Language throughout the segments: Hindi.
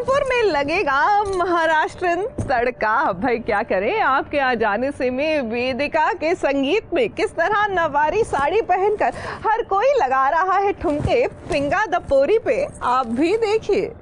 कानपुर में लगेगा महाराष्ट्रन तड़का। भाई क्या करें, आपके आ जाने से में वेदिका के संगीत में किस तरह नवारी साड़ी पहनकर हर कोई लगा रहा है ठुमके पिंगा द पोरी पे, आप भी देखिए।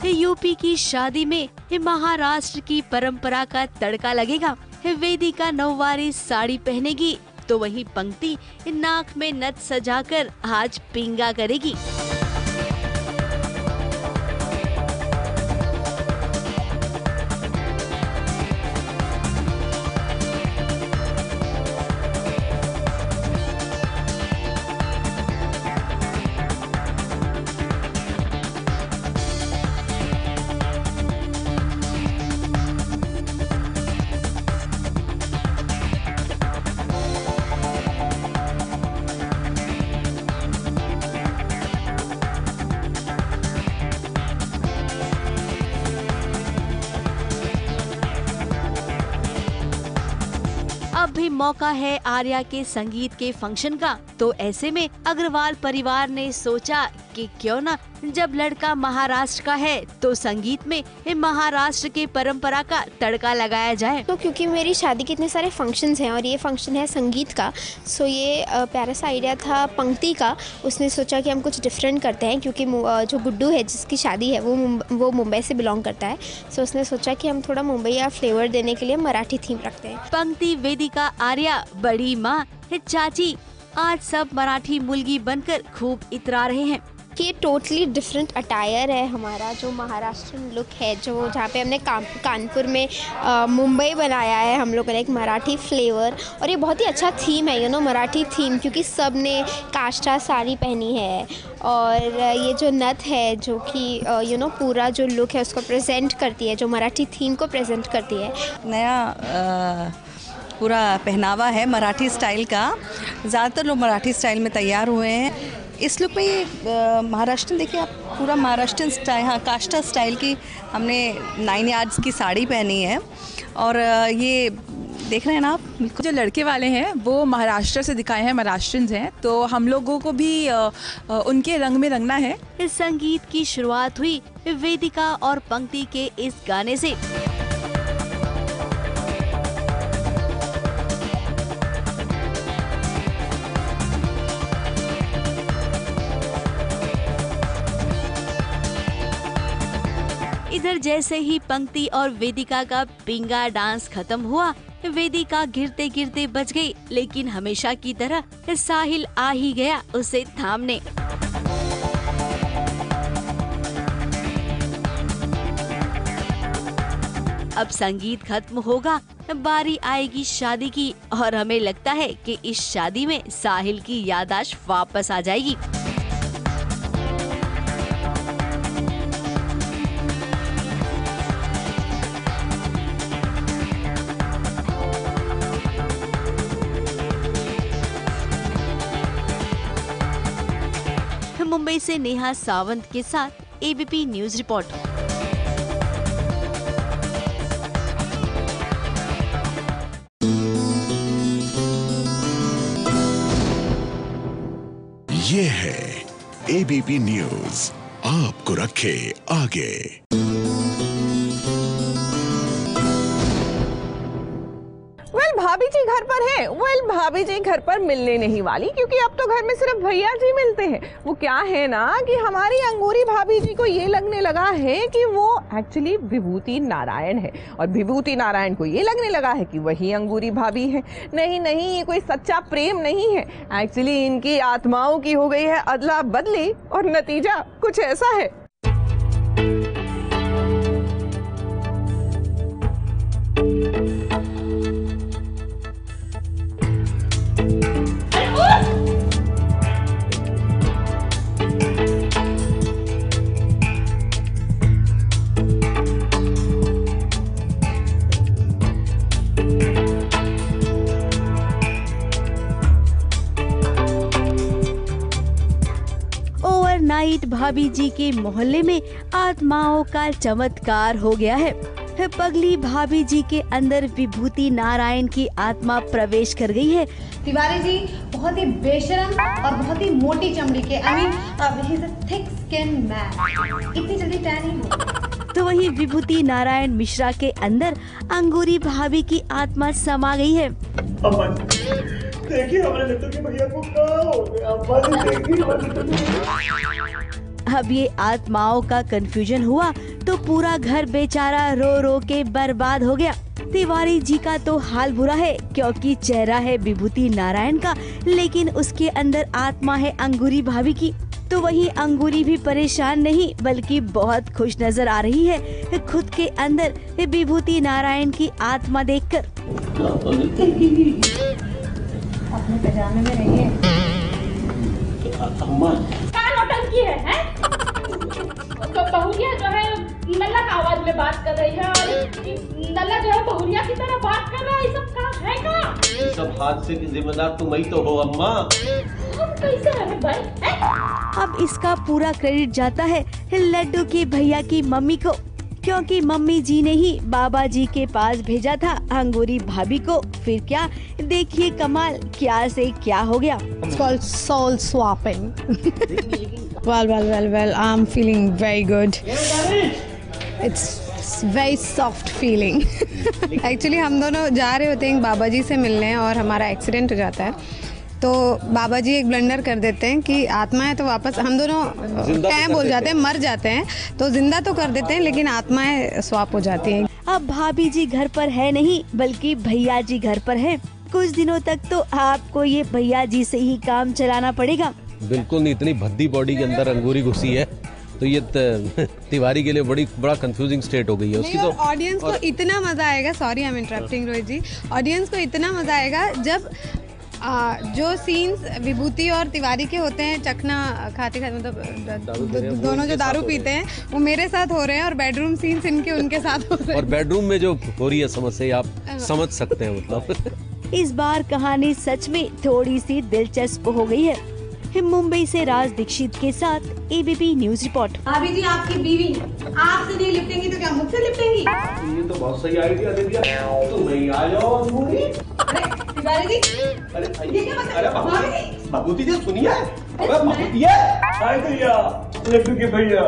यूपी की शादी में महाराष्ट्र की परंपरा का तड़का लगेगा। वेदिका नौवारी साड़ी पहनेगी तो वही पंक्ति नाक में नथ सजाकर आज पिंगा करेगी। अब भी मौका है आर्या के संगीत के फंक्शन का, तो ऐसे में अग्रवाल परिवार ने सोचा कि क्यों ना, जब लड़का महाराष्ट्र का है तो संगीत में महाराष्ट्र के परंपरा का तड़का लगाया जाए। तो क्योंकि मेरी शादी के इतने सारे फंक्शंस हैं और ये फंक्शन है संगीत का, सो ये प्यारा सा आइडिया था पंक्ति का। उसने सोचा कि हम कुछ डिफरेंट करते हैं, क्योंकि जो गुड्डू है जिसकी शादी है वो मुंबई से बिलोंग करता है। सो उसने सोचा कि हम थोड़ा मुंबई फ्लेवर देने के लिए मराठी थीम रखते हैं। पंक्ति, वेदिका, आर्या, बड़ी माँ, चाची, आज सब मराठी मुलगी बनकर खूब इतरा रहे हैं कि ये टोटली डिफरेंट अटायर है हमारा, जो महाराष्ट्रन लुक है, जो जहाँ पे हमने कानपुर में मुंबई बनाया है हम लोगों ने एक मराठी फ्लेवर। और ये बहुत ही अच्छा थीम है, मराठी थीम, क्योंकि सब ने काष्ठा साड़ी पहनी है और ये जो नथ है जो कि पूरा जो लुक है उसको प्रेजेंट करती है, जो मराठी थीम को प्रेजेंट करती है। नया पूरा पहनावा है मराठी स्टाइल का, ज़्यादातर लोग मराठी स्टाइल में तैयार हुए हैं। इस लुक में ये महाराष्ट्र, देखिए आप, पूरा महाराष्ट्र स्टाइल, हाँ काष्ठा स्टाइल की हमने 9 यार्ड्स की साड़ी पहनी है। और ये देख रहे हैं ना आप, जो लड़के वाले हैं वो महाराष्ट्र से दिखाए हैं, महाराष्ट्रियंस हैं, तो हम लोगों को भी उनके रंग में रंगना है। इस संगीत की शुरुआत हुई वेदिका और पंक्ति के इस गाने से। इधर जैसे ही पंक्ति और वेदिका का पिंगा डांस खत्म हुआ, वेदिका गिरते गिरते बच गई, लेकिन हमेशा की तरह साहिल आ ही गया उसे थामने। अब संगीत खत्म होगा, बारी आएगी शादी की, और हमें लगता है कि इस शादी में साहिल की याददाश्त वापस आ जाएगी। मुंबई से नेहा सावंत के साथ एबीपी न्यूज रिपोर्ट। ये है एबीपी न्यूज, आपको रखे आगे। भाभी जी घर पर हैं। भाभी जी घर पर मिलने नहीं वाली, क्योंकि अब तो घर में सिर्फ भैया जी मिलते हैं। वो क्या है ना कि हमारी अंगूरी भाभी जी को ये लगने लगा है कि वो एक्चुअली विभूति नारायण है, और विभूति नारायण को ये लगने लगा है कि वही अंगूरी भाभी है। नहीं नहीं, ये कोई सच्चा प्रेम नहीं है, एक्चुअली इनकी आत्माओं की हो गई है अदला बदली, और नतीजा कुछ ऐसा है। स्वीट भाभी जी के मोहल्ले में आत्माओं का चमत्कार हो गया है। पगली भाभी जी के अंदर विभूति नारायण की आत्मा प्रवेश कर गई है। तिवारी जी बहुत ही बेशरम और बहुत ही मोटी चमड़ी के, I mean he is a thick skin man, इतनी जल्दी टैन नहीं होगा। तो वहीं विभूति नारायण मिश्रा के अंदर अंगूरी भाभी की आत्मा समा गई है। देखिए हमारे लड्डू के भैया को क्या हो गया, देखिए। अब ये आत्माओं का कंफ्यूजन हुआ तो पूरा घर बेचारा रो रो के बर्बाद हो गया। तिवारी जी का तो हाल बुरा है क्योंकि चेहरा है विभूति नारायण का, लेकिन उसके अंदर आत्मा है अंगूरी भाभी की। तो वहीं अंगूरी भी परेशान नहीं बल्कि बहुत खुश नजर आ रही है खुद के अंदर विभूति नारायण की आत्मा देखकर। अपने पजामे में रहिए। क्या नौटंकी है? तो बहुरिया जो है लल्ला का आवाज में बात कर रही है और लल्ला जो है बहुरिया की तरह बात कर रहा है, ये सब क्या है का? ये सब हादसे की जिम्मेदार तुम ही तो हो अम्मा। हम कैसे है भाई? अब इसका पूरा क्रेडिट जाता है लड्डू के भैया की मम्मी को, क्योंकि मम्मी जी ने ही बाबा जी के पास भेजा था अंगूरी भाभी को। फिर क्या, देखिए कमाल क्या से क्या हो गया। It's called soul swapping. Well, I'm feeling very good. It's very soft feeling. Actually हम दोनों जा रहे होते हैं बाबा जी से मिलने और हमारा एक्सीडेंट हो जाता है, तो बाबा जी एक ब्लंडर कर देते हैं कि आत्मा है तो वापस हम दोनों क्या बोल जाते हैं, मर जाते हैं, तो जिंदा तो कर देते हैं लेकिन आत्माएं स्वाप हो जाती हैं। अब भाभी जी घर पर है नहीं बल्कि भैया जी घर पर है। कुछ दिनों तक तो आपको ये भैया जी से ही काम चलाना पड़ेगा। बिल्कुल नहीं, इतनी भद्दी बॉडी के अंदर अंगूरी घुसी है तो ये तिवारी के लिए बड़ा कंफ्यूजिंग स्टेट हो गई है उसकी। तो ऑडियंस को इतना मजा आएगा, sorry I am interrupting Rohit ji, audience को इतना मजा आएगा जब जो सीन्स विभूति और तिवारी के होते हैं, चखना खाते खाते मतलब दोनों जो दारू पीते हैं वो मेरे साथ हो रहे हैं और बेडरूम सीन्स इनके उनके साथ हो रहे हैं। और बेडरूम में जो हो रही है समस्या आप समझ सकते हैं मतलब। इस बार कहानी सच में थोड़ी सी दिलचस्प हो गई है। मुंबई से राज दीक्षित के साथ एबीपी न्यूज रिपोर्ट। भाभी जी आपकी बीवी आपसे नहीं लिपटेंगी तो क्या मुझसे लिपटेंगी? ये तो बहुत सही आइडिया दे दिया, तुम नहीं आ जाओ अंगूरी। अरे तिवारी जी, अरे ये क्या मतलब? बाबूजी जी सुनिए, अरे बाबूजी हाय भैया, लड्डू के भैया।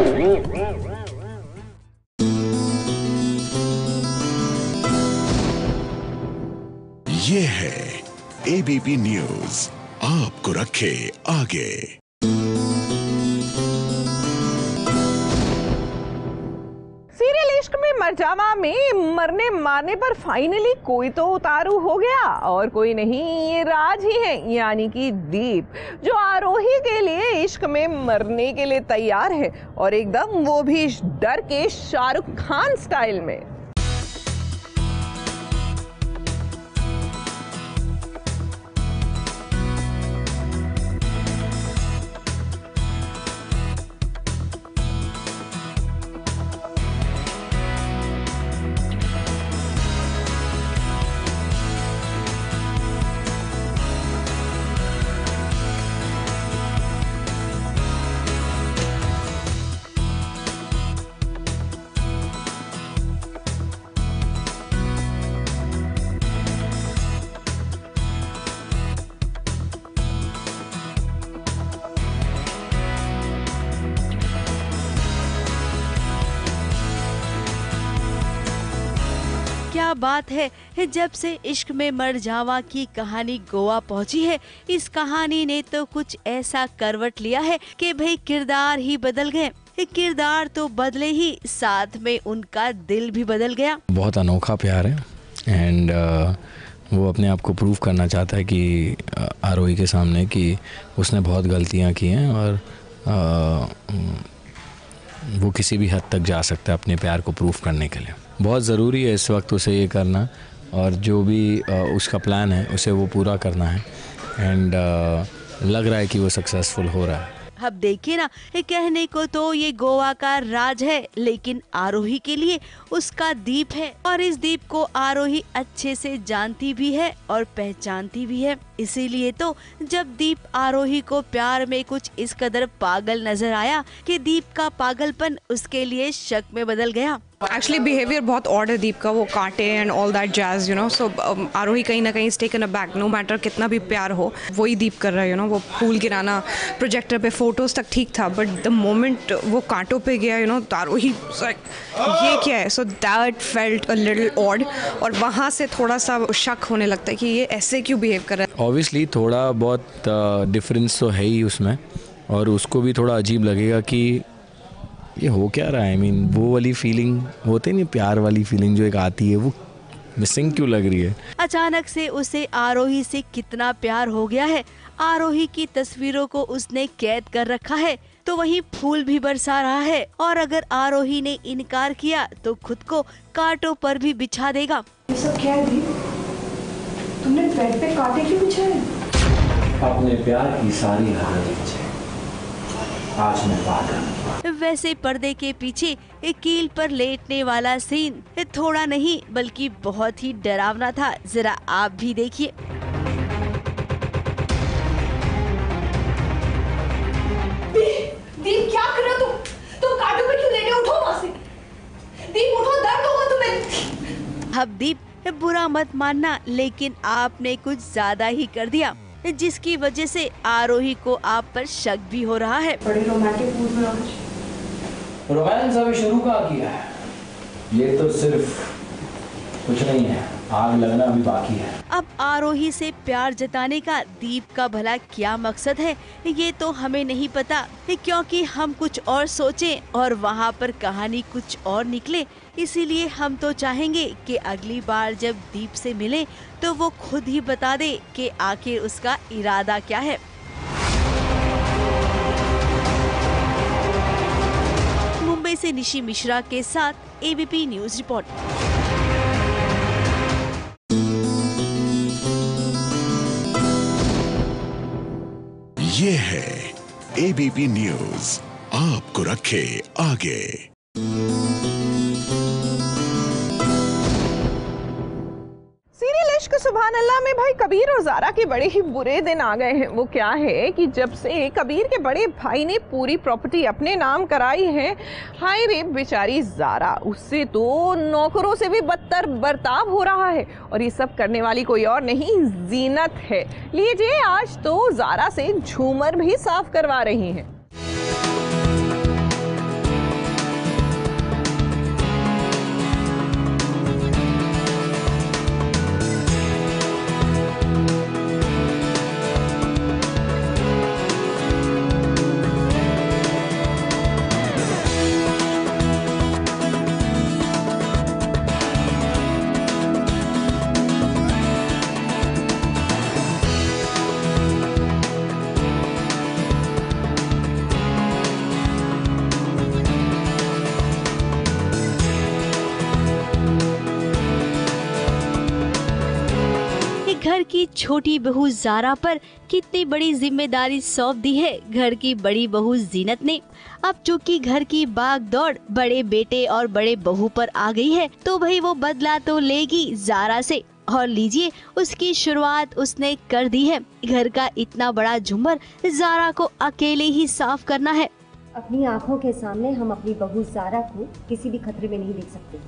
ये है एबीपी न्यूज, आपको रखे आगे। सीरियल इश्क में मरजावा में मरने मारने पर फाइनली कोई तो उतारू हो गया, और कोई नहीं, ये राज ही है, यानी कि दीप, जो आरोही के लिए इश्क में मरने के लिए तैयार है, और एकदम वो भी डर के शाहरुख खान स्टाइल में। क्या बात है, जब से इश्क में मर जावा की कहानी गोवा पहुंची है, इस कहानी ने तो कुछ ऐसा करवट लिया है कि भाई किरदार ही बदल गए। किरदार तो बदले ही, साथ में उनका दिल भी बदल गया। बहुत अनोखा प्यार है एंड वो अपने आप को प्रूव करना चाहता है कि आरोही के सामने कि उसने बहुत गलतियां की हैं और वो किसी भी हद तक जा सकता है अपने प्यार को प्रूव करने के लिए। बहुत ज़रूरी है इस वक्त उसे ये करना, और जो भी उसका प्लान है उसे वो पूरा करना है एंड लग रहा है कि वो सक्सेसफुल हो रहा है। अब देखिए ना, कहने को तो ये गोवा का राज है, लेकिन आरोही के लिए उसका द्वीप है और इस द्वीप को आरोही अच्छे से जानती भी है और पहचानती भी है। इसीलिए तो जब द्वीप आरोही को प्यार में कुछ इस कदर पागल नजर आया कि द्वीप का पागलपन उसके लिए शक में बदल गया। एक्चुअली बिहेवियर बहुत ऑड है दीप का, वो कांटे and all that jazz, you know. So Aarohi कहीं ना कहीं taken a back, no matter कितना भी प्यार हो, वही दीप कर रहा है, यू नो। वो फूल गिराना, प्रोजेक्टर पे फोटोज तक ठीक था, बट द मोमेंट वो कांटों पे गया, यू नो, तो आरोही ये क्या है। So that felt a little odd, और वहाँ से थोड़ा सा शक होने लगता है कि ये ऐसे क्यों बिहेव कर रहा है। ऑब्वियसली थोड़ा बहुत डिफरेंस तो है ही उसमें, और उसको भी थोड़ा अजीब लगेगा कि ये हो क्या रहा है। आई मीन वो वाली फीलिंग होती नहीं, प्यार वाली फीलिंग जो एक आती है, वो मिसिंग क्यों लग रही है। अचानक से उसे आरोही से कितना प्यार हो गया है। आरोही की तस्वीरों को उसने कैद कर रखा है, तो वहीं फूल भी बरसा रहा है, और अगर आरोही ने इनकार किया तो खुद को कांटों पर भी बिछा देगा। ये सब क्या है दीप? तुमने बेड पे कांटे क्यों बिछाए? अपने प्यार की सारी हालत आज मैं बात। वैसे पर्दे के पीछे एक कील पर लेटने वाला सीन थोड़ा नहीं बल्कि बहुत ही डरावना था। जरा आप भी देखिए। दीप क्या कर रहे हो तुम कांटों पे क्यों लेटे? उठो वहाँ से। दीप उठो, दर्द होगा तुम्हें। अब दीप बुरा मत मानना, लेकिन आपने कुछ ज्यादा ही कर दिया, जिसकी वजह से आरोही को आप पर शक भी हो रहा है। बड़े रोमांटिक मूड में आज रोमांस अभी शुरू कहाँ किया है? ये तो सिर्फ कुछ नहीं है, आग लगना अभी बाकी है। अब आरोही से प्यार जताने का दीप का भला क्या मकसद है, ये तो हमें नहीं पता, क्योंकि हम कुछ और सोचें और वहाँ पर कहानी कुछ और निकले। इसीलिए हम तो चाहेंगे कि अगली बार जब दीप से मिले तो वो खुद ही बता दे कि आखिर उसका इरादा क्या है। मुंबई से निशी मिश्रा के साथ एबीपी न्यूज रिपोर्ट। ये है एबीपी न्यूज, आपको रखे आगे। सीरियल इश्क सुभान अल्लाह में भाई कबीर और ज़ारा के बड़े ही बुरे दिन आ गए हैं। वो क्या है कि जब से कबीर के बड़े भाई ने पूरी प्रॉपर्टी अपने नाम कराई है, हाय रे बेचारी ज़ारा, उससे तो नौकरों से भी बदतर बर्ताव हो रहा है। और ये सब करने वाली कोई और नहीं, जीनत है। लीजिए, आज तो ज़ारा से झूमर भी साफ करवा रही हैं। घर की छोटी बहू ज़ारा पर कितनी बड़ी जिम्मेदारी सौंप दी है घर की बड़ी बहू जीनत ने। अब चूंकि घर की भाग दौड़ बड़े बेटे और बड़े बहू पर आ गई है, तो भाई वो बदला तो लेगी ज़ारा से। और लीजिए, उसकी शुरुआत उसने कर दी है। घर का इतना बड़ा झूमर ज़ारा को अकेले ही साफ करना है। अपनी आंखों के सामने हम अपनी बहू ज़ारा को किसी भी खतरे में नहीं देख सकते,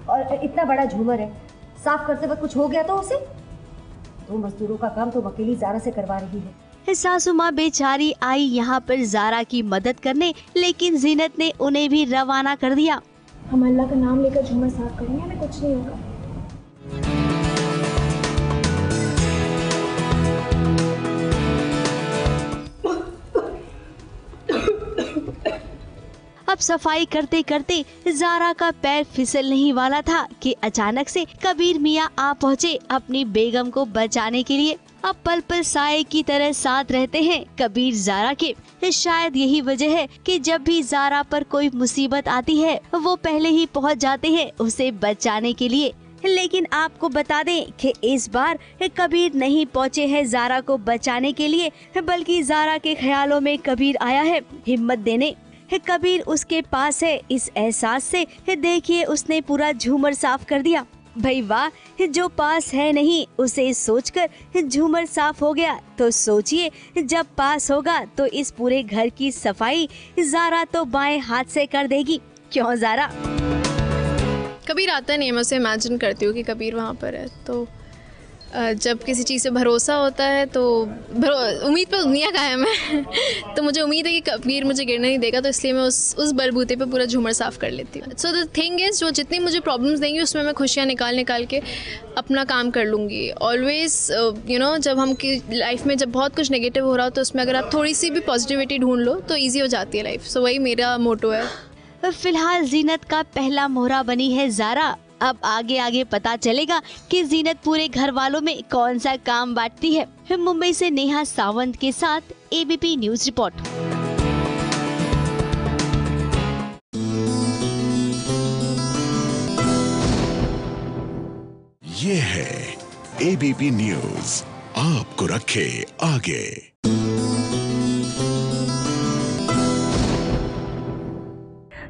और इतना बड़ा झूमर है, साफ करते वक्त कुछ हो गया तो उसे, तो मजदूरों का काम तो अकेली ज़ारा से करवा रही है। सासू माँ बेचारी आई यहाँ पर ज़ारा की मदद करने, लेकिन जीनत ने उन्हें भी रवाना कर दिया। हम अल्लाह का नाम लेकर झूमर साफ करेंगे, हमें कुछ नहीं होगा। अब सफाई करते करते ज़ारा का पैर फिसलने ही वाला था कि अचानक से कबीर मियाँ आ पहुँचे अपनी बेगम को बचाने के लिए। अब पल पल साए की तरह साथ रहते हैं कबीर ज़ारा के। शायद यही वजह है कि जब भी ज़ारा पर कोई मुसीबत आती है, वो पहले ही पहुँच जाते हैं उसे बचाने के लिए। लेकिन आपको बता दें कि इस बार कबीर नहीं पहुंचे हैं ज़ारा को बचाने के लिए, बल्कि ज़ारा के ख्यालों में कबीर आया है हिम्मत देने। कबीर उसके पास है, इस एहसास से देखिए उसने पूरा झूमर साफ कर दिया। भाई वाह, जो पास है नहीं उसे सोचकर झूमर साफ हो गया, तो सोचिए जब पास होगा तो इस पूरे घर की सफाई ज़ारा तो बाएं हाथ से कर देगी। क्यों ज़ारा? कबीर आता नहीं है, मैं उसे इमेजिन करती हूँ कि कबीर वहाँ पर है। तो जब किसी चीज़ से भरोसा होता है तो उम्मीद पर दुनिया कायम है तो मुझे उम्मीद है कि कबीर मुझे गिरने नहीं देगा, तो इसलिए मैं उस बलबूते पे पूरा झूमर साफ़ कर लेती हूँ। सो द थिंग इज़, जो जितनी मुझे प्रॉब्लम्स देंगी उसमें मैं खुशियाँ निकाल के अपना काम कर लूँगी। ऑलवेज़ यू नो, जब हम की लाइफ में जब बहुत कुछ नेगेटिव हो रहा हो तो उसमें अगर आप थोड़ी सी भी पॉजिटिविटी ढूंढ लो तो ईजी हो जाती है लाइफ। सो वही मेरा मोटो है। फिलहाल जीनत का पहला मोहरा बनी है ज़ारा। अब आगे पता चलेगा कि जीनत पूरे घर वालों में कौन सा काम बांटती है। मुंबई से नेहा सावंत के साथ एबीपी न्यूज रिपोर्ट। ये है एबीपी न्यूज, आपको रखे आगे।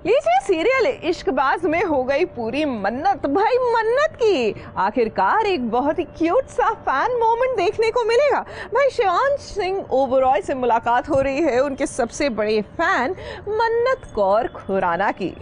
लीजिए सीरियल इश्कबाज में हो गई पूरी मन्नत। भाई मन्नत की आखिरकार एक बहुत ही क्यूट सा फैन मोमेंट देखने को मिलेगा। भाई शिवांश सिंह ओबरॉय से मुलाकात हो रही है उनके सबसे बड़े फैन मन्नत कौर खुराना की।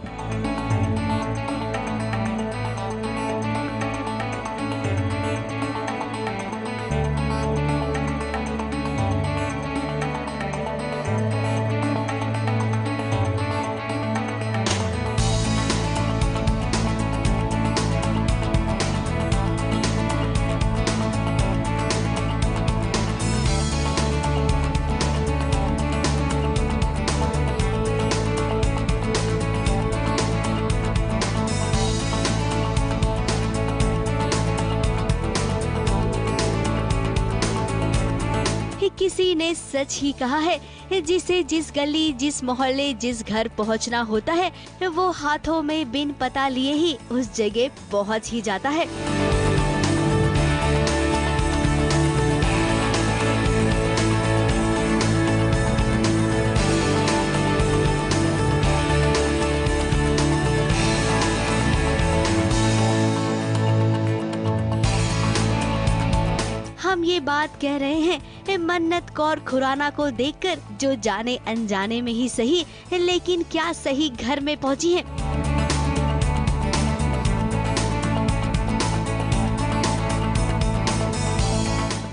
किसी ने सच ही कहा है, जिसे जिस गली, जिस मोहल्ले, जिस घर पहुंचना होता है वो हाथों में बिन पता लिए ही उस जगह पहुंच ही जाता है। हम ये बात कह रहे हैं मन्नत कौर खुराना को देखकर, जो जाने अनजाने में ही सही लेकिन क्या सही घर में पहुंची है।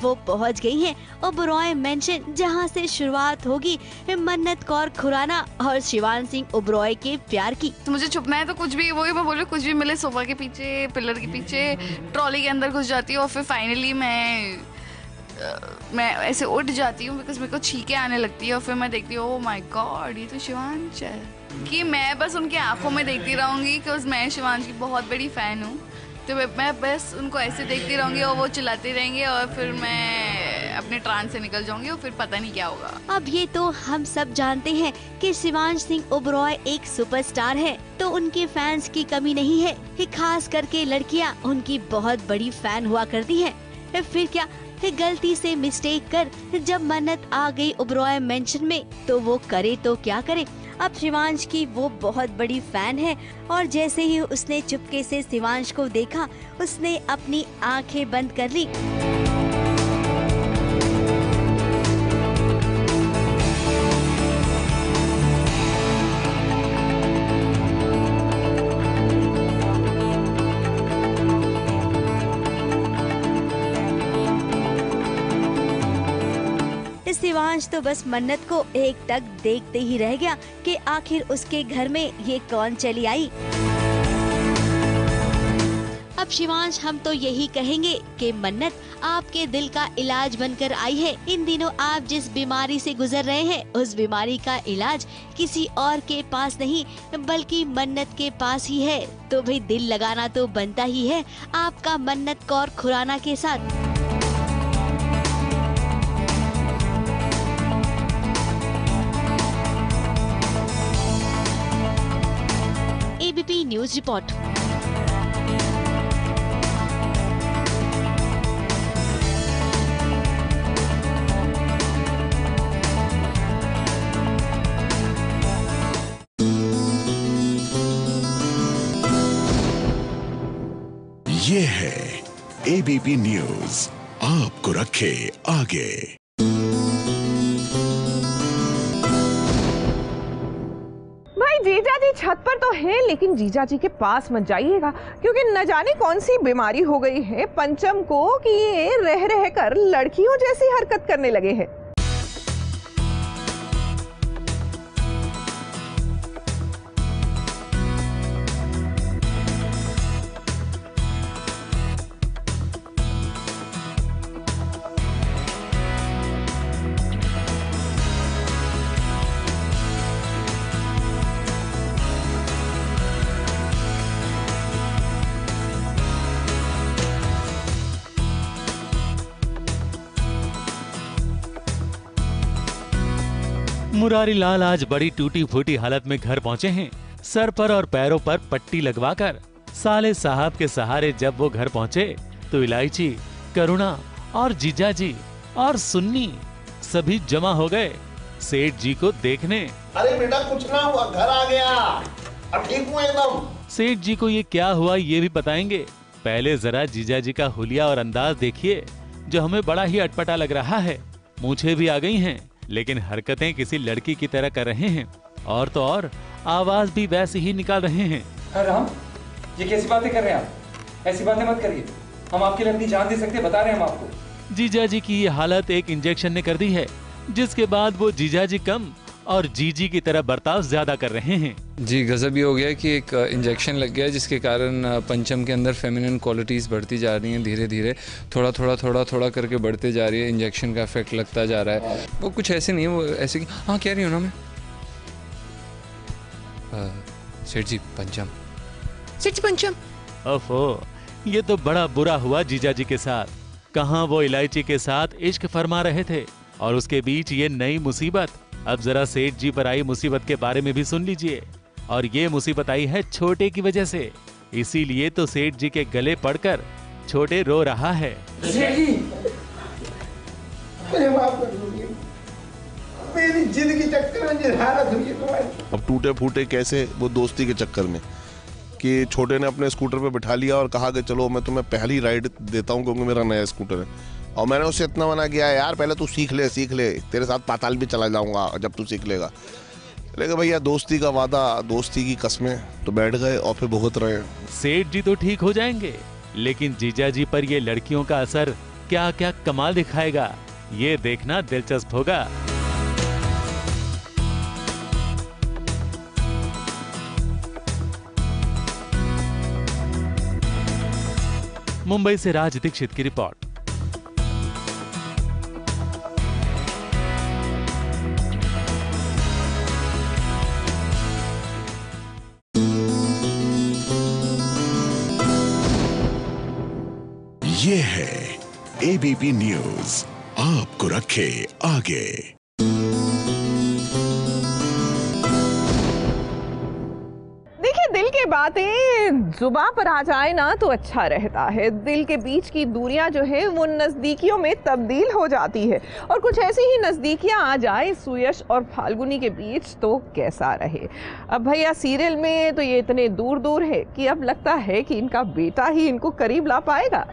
वो पहुंच गई हैं ओबरॉय मेंशन, जहां से शुरुआत होगी मन्नत कौर खुराना और शिवांश सिंह ओबरॉय के प्यार की। तो मुझे छुपना है तो कुछ भी, वही मैं बोल रही हूँ, कुछ भी मिले सोफा के पीछे, पिलर के पीछे, ट्रॉली के अंदर घुस जाती हूँ और फिर फाइनली मैं ऐसे उठ जाती हूँ बिकॉज मेरे को छींके आने लगती है और फिर मैं देखती हूँ ओह माय गॉड ये तो शिवांश है, कि मैं बस उनकी आंखों में देखती रहूँगी बिकॉज मैं शिवांश की बहुत बड़ी फ़ैन हूँ। तो मैं बस उनको ऐसे देखती रहूँगी और वो चिल्लाते रहेंगे और फिर मैं अपने ट्रांस से निकल जाऊँगी और फिर पता नहीं क्या होगा। अब ये तो हम सब जानते हैं कि शिवांश सिंह ओबरॉय एक सुपरस्टार है, तो उनके फैंस की कमी नहीं है कि खास करके लड़कियाँ उनकी बहुत बड़ी फैन हुआ करती हैं। फिर क्या गलती से मिस्टेक कर जब मन्नत आ गई ओबरॉय मेंशन में तो वो करे तो क्या करे। अब शिवांश की वो बहुत बड़ी फैन है और जैसे ही उसने चुपके से शिवांश को देखा उसने अपनी आंखें बंद कर ली। शिवांश तो बस मन्नत को एक टक देखते ही रह गया कि आखिर उसके घर में ये कौन चली आई। अब शिवांश हम तो यही कहेंगे कि मन्नत आपके दिल का इलाज बनकर आई है। इन दिनों आप जिस बीमारी से गुजर रहे हैं उस बीमारी का इलाज किसी और के पास नहीं बल्कि मन्नत के पास ही है। तो भाई दिल लगाना तो बनता ही है आपका मन्नत कौर खुराना के साथ। ABP news report. ABP news आपको रखे आगे। भाई जीजा जी छत पर तो है, लेकिन जीजा जी के पास मत जाइएगा, क्योंकि न जाने कौन सी बीमारी हो गई है पंचम को कि ये रह रह कर लड़कियों जैसी हरकत करने लगे हैं। मुरारी लाल आज बड़ी टूटी फूटी हालत में घर पहुंचे हैं। सर पर और पैरों पर पट्टी लगवाकर साले साहब के सहारे जब वो घर पहुंचे तो इलायची, करुणा और जीजा जी और सुन्नी सभी जमा हो गए सेठ जी को देखने। अरे बेटा कुछ ना हुआ, घर आ गया, अब ठीक हूँ एकदम। सेठ जी को ये क्या हुआ ये भी बताएंगे। पहले जरा जीजा जी का हुलिया और अंदाज देखिए, जो हमें बड़ा ही अटपटा लग रहा है। मूंछें भी आ गई हैं, लेकिन हरकतें किसी लड़की की तरह कर रहे हैं, और तो और आवाज भी वैसे ही निकाल रहे हैं। राम, ये कैसी बातें कर रहे हैं आप? ऐसी बातें मत करिए, हम आपके लिए अपनी जान दे सकते हैं, बता रहे हैं हम आपको। जीजा जी की ये हालत एक इंजेक्शन ने कर दी है, जिसके बाद वो जीजा जी कम और जीजी की तरह बर्ताव ज्यादा कर रहे हैं। जी गजब ये हो गया कि एक इंजेक्शन लग गया, जिसके कारण पंचम के अंदर फेमिनिन क्वालिटीज़ बढ़ती जा रही हैं, धीरे धीरे थोड़ा करके बढ़ते जा रही है। इंजेक्शन का इफेक्ट लगता जा रहा है। वो कुछ ऐसे नहीं है, वो ऐसे कि हाँ कह रही हूँ ना मैं, सेठ जी पंचम। ओफो, ये तो बड़ा बुरा हुआ जीजा जी के साथ। कहाँ वो इलायची के साथ इश्क फरमा रहे थे, और उसके बीच ये नई मुसीबत। अब जरा सेठ जी पर आई मुसीबत के बारे में भी सुन लीजिए। और ये मुसीबत आई है छोटे की वजह से, इसीलिए तो सेठ जी के गले पड़कर छोटे रो रहा है। सेठ जी, मुझे माफ कर दीजिए, मेरी जिंदगी चक्कर में जिहारत हुई है तुम्हारी। अब टूटे फूटे कैसे वो दोस्ती के चक्कर में, कि छोटे ने अपने स्कूटर पे बिठा लिया और कहा कि चलो मैं तुम्हें पहली राइड देता हूँ क्योंकि मेरा नया स्कूटर है। और मैंने उससे इतना मना किया, यार पहले तू सीख ले, तेरे साथ पाताल भी चला जाऊंगा जब तू सीख लेगा। लेकिन भैया दोस्ती का वादा, दोस्ती की कस्में, तो बैठ गए और फिर भुगत रहे हैं। सेठ जी तो ठीक हो जाएंगे, लेकिन जीजा जी पर ये लड़कियों का असर क्या क्या कमाल दिखाएगा, ये देखना दिलचस्प होगा। मुंबई से राज दीक्षित की रिपोर्ट। ये है एबीपी न्यूज आपको रखे आगे। देखिए, दिल की बातें जुबान पर आ जाए ना तो अच्छा रहता है। दिल के बीच की दूरियां जो है वो नजदीकियों में तब्दील हो जाती है, और कुछ ऐसी ही नजदीकियां आ जाए सुयश और फाल्गुनी के बीच तो कैसा रहे। अब भैया सीरियल में तो ये इतने दूर दूर है कि अब लगता है कि इनका बेटा ही इनको करीब ला पाएगा।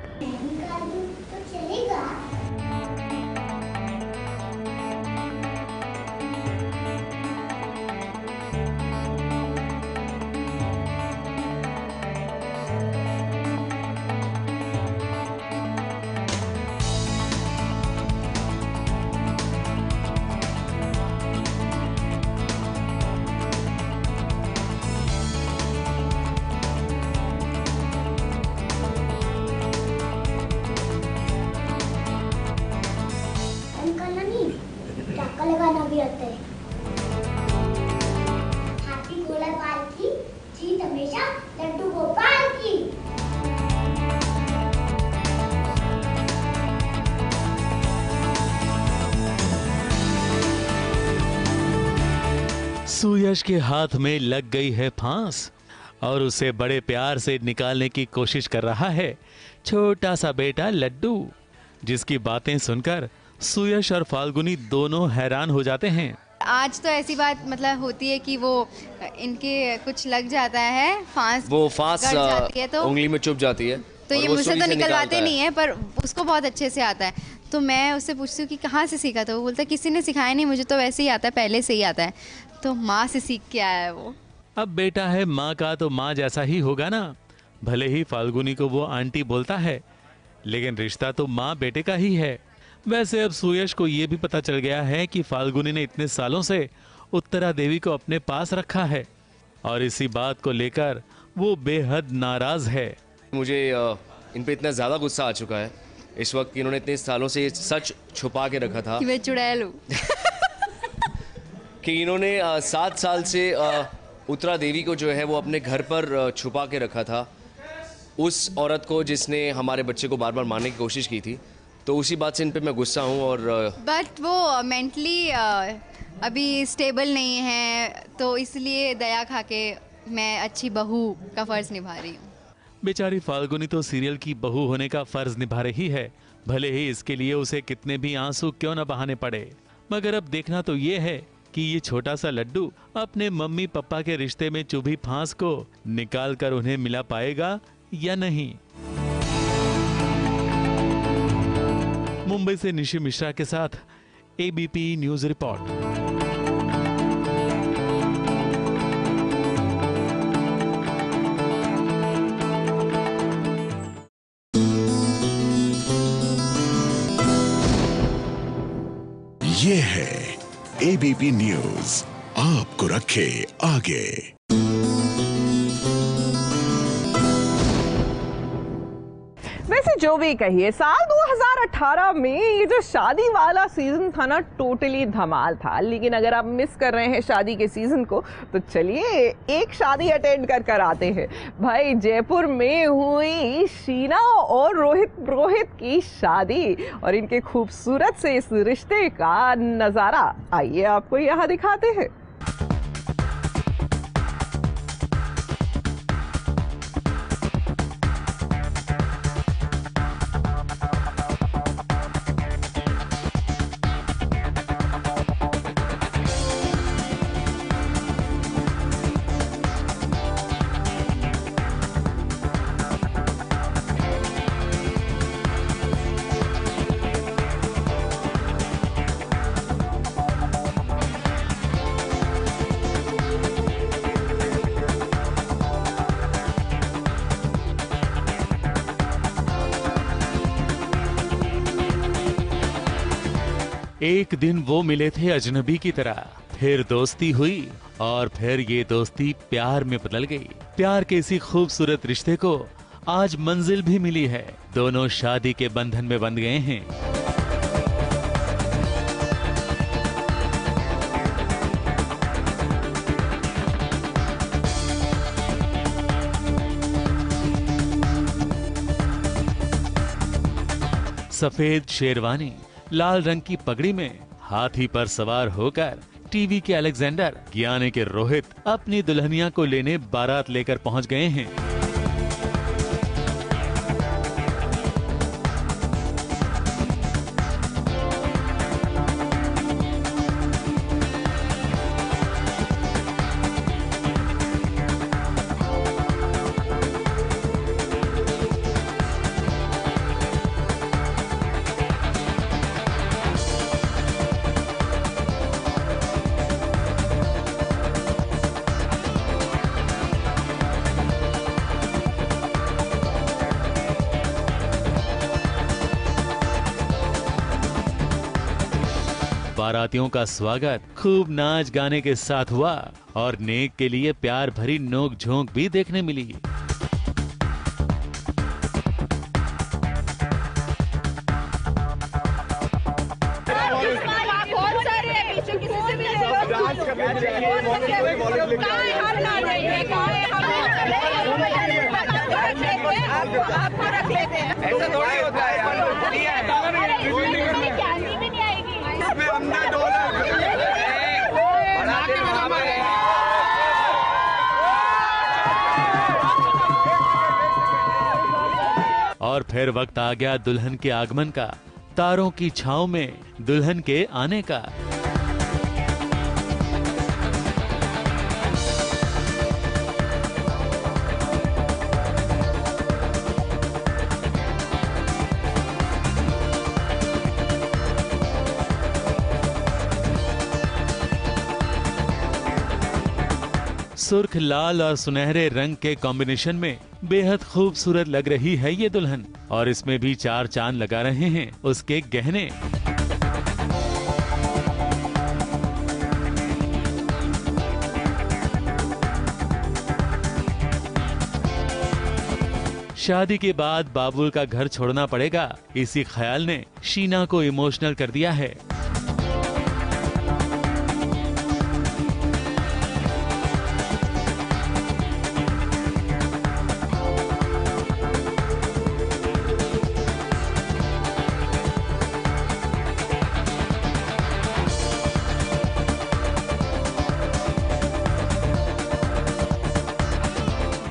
लगाना भी आता है। हाथी घोड़ा पाल की जीत हमेशा लड्डू गोपाल की। सुयश के हाथ में लग गई है फांस, और उसे बड़े प्यार से निकालने की कोशिश कर रहा है छोटा सा बेटा लड्डू, जिसकी बातें सुनकर सुयश और फाल्गुनी दोनों हैरान हो जाते हैं। आज तो ऐसी बात मतलब होती है कि वो इनके कुछ लग जाता है, फांस वो फांस जाती है तो उंगली में चुभ जाती है, तो और ये वो मुझसे सुई तो से निकलवाते निकालता नहीं है, पर उसको बहुत अच्छे से आता है। तो मैं उससे पूछती हूँ कि कहाँ से सीखा था, वो बोलता है किसी ने सिखाया नहीं, मुझे तो वैसे ही आता है, पहले से ही आता है। तो माँ से सीख के आया है वो। अब बेटा है माँ का तो माँ जैसा ही होगा ना। भले ही फाल्गुनी को वो आंटी बोलता है, लेकिन रिश्ता तो माँ बेटे का ही है। वैसे अब सुयश को ये भी पता चल गया है कि फाल्गुनी ने इतने सालों से उत्तरा देवी को अपने पास रखा है और इसी बात को लेकर वो बेहद नाराज है। मुझे इन पे इतना ज़्यादा गुस्सा आ चुका है इस वक्त कि इन्होंने इतने सालों से ये सच छुपा के रखा था कि मैं चुड़ैल हूँ। कि इन्होंने 7 साल से उत्तरा देवी को जो है वो अपने घर पर छुपा के रखा था, उस औरत को जिसने हमारे बच्चे को बार बार मारने की कोशिश की थी। तो उसी बात से इन पे मैं गुस्सा हूँ। और बट वो मेंटली अभी स्टेबल नहीं है, तो इसलिए दया खा के मैं अच्छी बहू का फर्ज निभा रही हूँ। बेचारी फाल्गुनी तो सीरियल की बहू होने का फर्ज निभा रही है, भले ही इसके लिए उसे कितने भी आंसू क्यों न बहाने पड़े। मगर अब देखना तो ये है कि ये छोटा सा लड्डू अपने मम्मी पापा के रिश्ते में चुभी फांस को निकाल कर उन्हें मिला पाएगा या नहीं। मुंबई से निशी मिश्रा के साथ एबीपी न्यूज रिपोर्ट। ये है एबीपी न्यूज, आपको रखे आगे। वैसे जो भी कहिए, साल 2018 में ये जो शादी वाला सीजन था ना, टोटली धमाल था। लेकिन अगर आप मिस कर रहे हैं शादी के सीजन को, तो चलिए एक शादी अटेंड कर आते हैं। भाई जयपुर में हुई शीना और रोहित की शादी, और इनके खूबसूरत से इस रिश्ते का नजारा आइए आपको यहाँ दिखाते हैं। एक दिन वो मिले थे अजनबी की तरह, फिर दोस्ती हुई और फिर ये दोस्ती प्यार में बदल गई। प्यार के इसी खूबसूरत रिश्ते को आज मंजिल भी मिली है। दोनों शादी के बंधन में बंध गए हैं। सफेद शेरवानी, लाल रंग की पगड़ी में हाथी पर सवार होकर टीवी के अलेक्जेंडर यानी के रोहित अपनी दुल्हनिया को लेने बारात लेकर पहुंच गए हैं। बारातियों का स्वागत खूब नाच गाने के साथ हुआ और नेक के लिए प्यार भरी नोक झोंक भी देखने मिली। ऐसा थोड़ी होता है यार। और फिर वक्त आ गया दुल्हन के आगमन का, तारों की छांव में दुल्हन के आने का। सुर्ख लाल और सुनहरे रंग के कॉम्बिनेशन में बेहद खूबसूरत लग रही है ये दुल्हन, और इसमें भी 4 चांद लगा रहे हैं उसके गहने। शादी के बाद बाबुल का घर छोड़ना पड़ेगा, इसी ख्याल ने शीना को इमोशनल कर दिया है।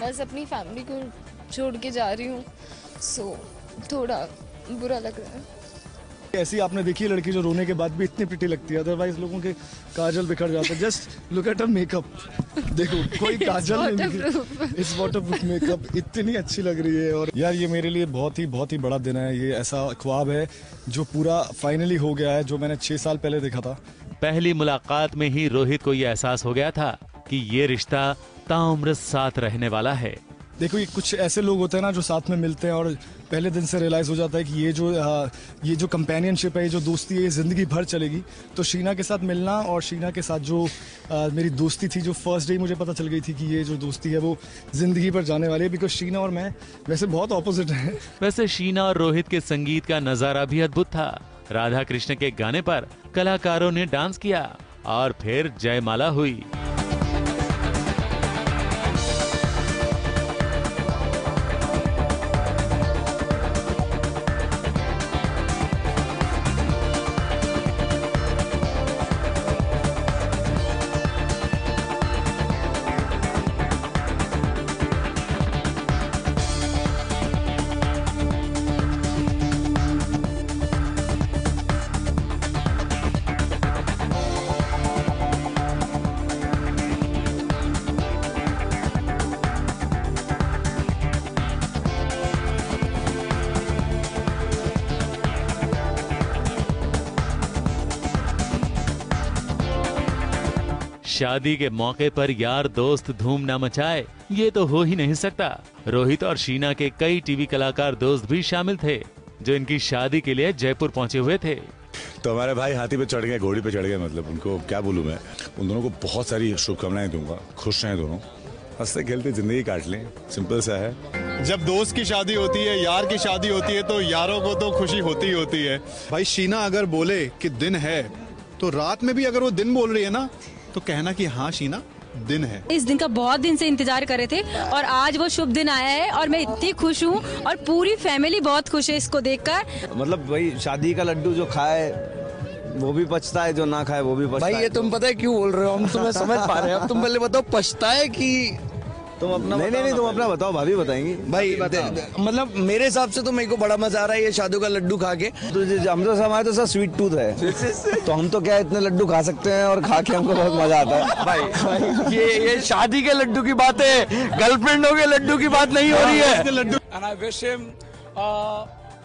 बस अपनी फैमिली को छोड़ के जा रही हूँ, सो थोड़ा बुरा लग रहा है। ऐसी आपने देखी है लड़की जो रोने के बाद भी इतनी प्रिटी लगती है, अदरवाइज लोगों के काजल बिखर जाते हैं। Just look at her makeup, देखो कोई काजल नहीं, इस वाटरप्रूफ मेकअप इतनी अच्छी लग रही है। और यार ये मेरे लिए बहुत ही बड़ा दिन है। ये ऐसा ख्वाब है जो पूरा फाइनली हो गया है, जो मैंने 6 साल पहले देखा था। पहली मुलाकात में ही रोहित को ये एहसास हो गया था कि ये रिश्ता ताउम्र साथ रहने वाला है। देखो ये कुछ ऐसे लोग होते हैं ना जो साथ में मिलते हैं और पहले दिन से रियलाइज हो जाता है कि ये जो कंपेनियनशिप है, ये जो दोस्ती है, ये जिंदगी भर चलेगी। तो शीना के साथ मिलना और शीना के साथ जो मेरी दोस्ती थी, जो फर्स्ट डे मुझे पता चल गई थी कि ये जो दोस्ती है वो जिंदगी भर जाने वाली है, बिकॉज शीना और मैं वैसे बहुत ऑपोजिट हैं। वैसे शीना और रोहित के संगीत का नजारा भी अद्भुत था। राधा कृष्ण के गाने पर कलाकारों ने डांस किया और फिर जयमाला हुई। शादी के मौके पर यार दोस्त धूम न मचाए, ये तो हो ही नहीं सकता। रोहित और शीना के कई टीवी कलाकार दोस्त भी शामिल थे जो इनकी शादी के लिए जयपुर पहुंचे हुए थे। तो हमारे भाई हाथी पे चढ़ गए, घोड़ी पे चढ़ गए, मतलब उनको क्या बोलूं मैं। उन दोनों को बहुत सारी शुभकामनाएं दूंगा, खुश रहें दोनों, हंसते खेलते जिंदगी काट लें, सिंपल सा है। जब दोस्त की शादी होती है, यार की शादी होती है, तो यारों को तो खुशी होती ही होती है। भाई शीना अगर बोले कि दिन है तो रात में भी अगर वो दिन बोल रही है ना तो कहना कि हाँ शीना दिन है। इस दिन का बहुत दिन से इंतजार कर रहे थे और आज वो शुभ दिन आया है और मैं इतनी खुश हूँ और पूरी फैमिली बहुत खुश है इसको देखकर। मतलब भाई शादी का लड्डू जो खाए वो भी पछता है, जो ना खाए वो भी पछता है। भाई ये तुम पता है क्यों बोल रहे हो, हम तुम्हें समझ पा रहे हैं। अब तुम पहले बताओ पछता है कि तुम अपना नहीं तुम अपना बताओ, भाभी बताएंगी। भाई मतलब मेरे हिसाब से तो मेरे को बड़ा मजा आ रहा है ये शादी का लड्डू खा के। तो हम तो हमारे तो सर स्वीट टूथ है तो हम तो क्या इतने लड्डू खा सकते हैं और खा के हमको बहुत मजा आता है। भाई ये शादी के लड्डू की बात है, गर्लफ्रेंडों के लड्डू की बात नहीं हो रही है। And I wish him a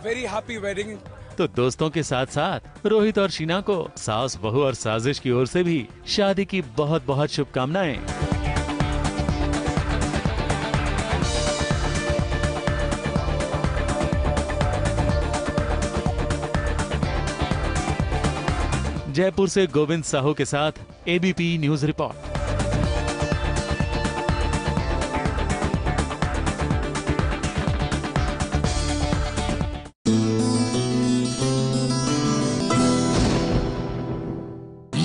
very happy wedding. तो दोस्तों के साथ साथ रोहित और शीना को सास बहू और साजिश की ओर से भी शादी की बहुत बहुत शुभकामनाएं। जयपुर से गोविंद साहू के साथ एबीपी न्यूज रिपोर्ट।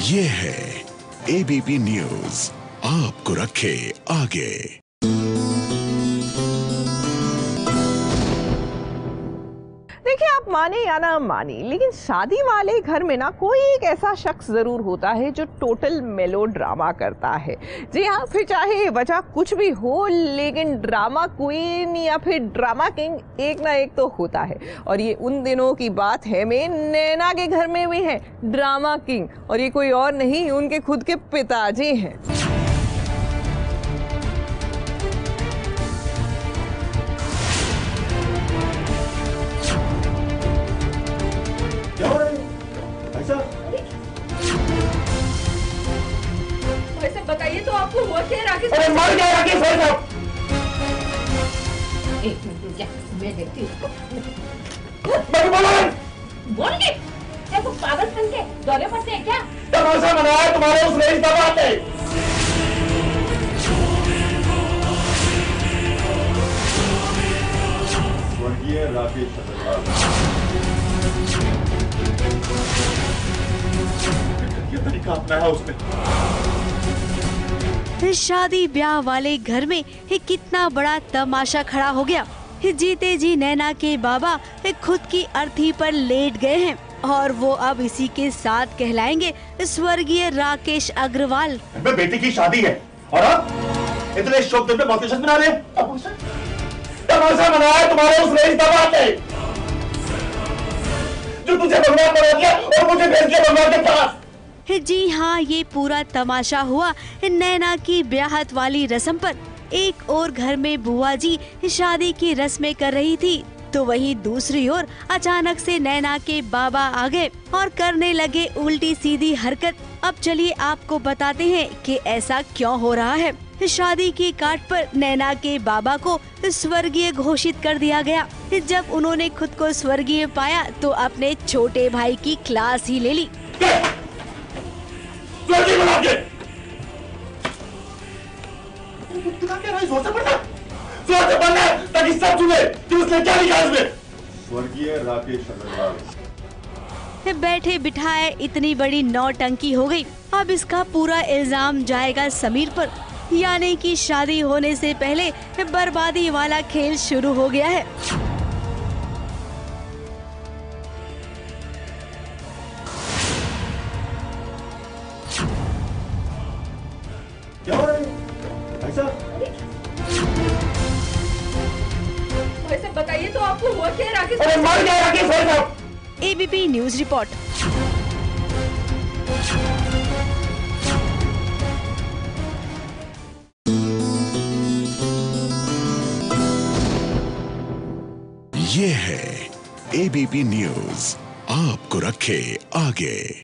ये है एबीपी न्यूज, आपको रखे आगे। देखिए आप माने या ना माने, लेकिन शादी वाले घर में ना कोई एक ऐसा शख्स जरूर होता है जो टोटल मेलो ड्रामा करता है। जी हाँ, फिर चाहे वजह कुछ भी हो, लेकिन ड्रामा क्वीन या फिर ड्रामा किंग एक ना एक तो होता है। और ये उन दिनों की बात है में नैना के घर में भी है ड्रामा किंग, और ये कोई और नहीं उनके खुद के पिताजी हैं। वैसे बताइए तो आपको हुआ क्या राकेश राकेश अरे मर गया राकेश भाई साहब। एक मिनट रुक जा, मैं देखती हूँ उसको। बोल के क्या तुम पागल बन के दौरे पड़ते हैं क्या? तमाशा बनाया तुम्हारे उस रईस बाबा ने। स्वर्गीय राकेश अग्रवाल। ये तरीका अपनाया उसने। शादी ब्याह वाले घर में कितना बड़ा तमाशा खड़ा हो गया। जीते जी नैना के बाबा खुद की अर्थी पर लेट गए हैं और वो अब इसी के साथ कहलाएंगे स्वर्गीय राकेश अग्रवाल। बेटी की शादी है और अब इतने शुभ दिन में मौत मना रहे। तमाशा बनाया तुम्हारे उस रईस बाबा ने जो तुझे भगवान बना दिया और मुझे भेज दिया भगवान के पास। जी हाँ, ये पूरा तमाशा हुआ नैना की ब्याहत वाली रस्म पर। एक और घर में बुआ जी शादी की रस्में कर रही थी तो वहीं दूसरी ओर अचानक से नैना के बाबा आ गए और करने लगे उल्टी सीधी हरकत। अब चलिए आपको बताते हैं कि ऐसा क्यों हो रहा है। शादी की काट पर नैना के बाबा को स्वर्गीय घोषित कर दिया गया। जब उन्होंने खुद को स्वर्गीय पाया तो अपने छोटे भाई की क्लास ही ले ली। ताकि सब सुने कि उसने क्या लिखा इसमें। स्वर्गीय राकेश अग्रवाल। बैठे बिठाए इतनी बड़ी नौटंकी हो गई। अब इसका पूरा इल्जाम जाएगा समीर पर, यानी कि शादी होने से पहले बर्बादी वाला खेल शुरू हो गया है। क्या हो रहा है ऐसा? वैसे बताइए तो आपको हुआ क्या राकेश? अरे मर गया राकेश भाई साहब। ABP news report. ये है एबीपी न्यूज, आपको रखे आगे।